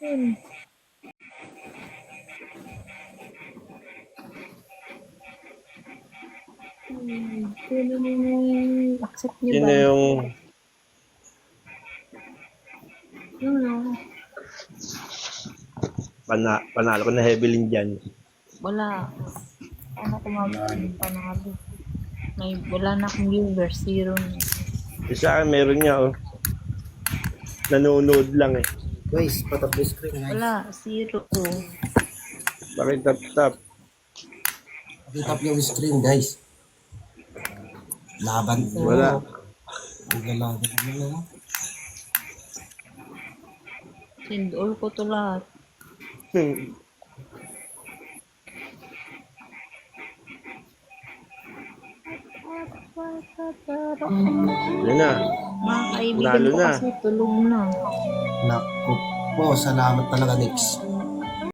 Yun. Accept niyo Sino ba? yung... Yun. Panalo ko na Heavilyn dyan. Wala. Ano ko panalo? Wala na akong viewers. 0 na. Sa akin meron niya, oh. Nanonood lang eh. Guys, patap yung screen, guys. Wala. 0. Bakit tap-tap? Patap yung screen, guys. Laban po. Wala. Laban po. Send all ko to lahat. Yun na. Mga kaibigan Lalo ko na. kasi tulog na. Naku po, salamat talaga, Nix.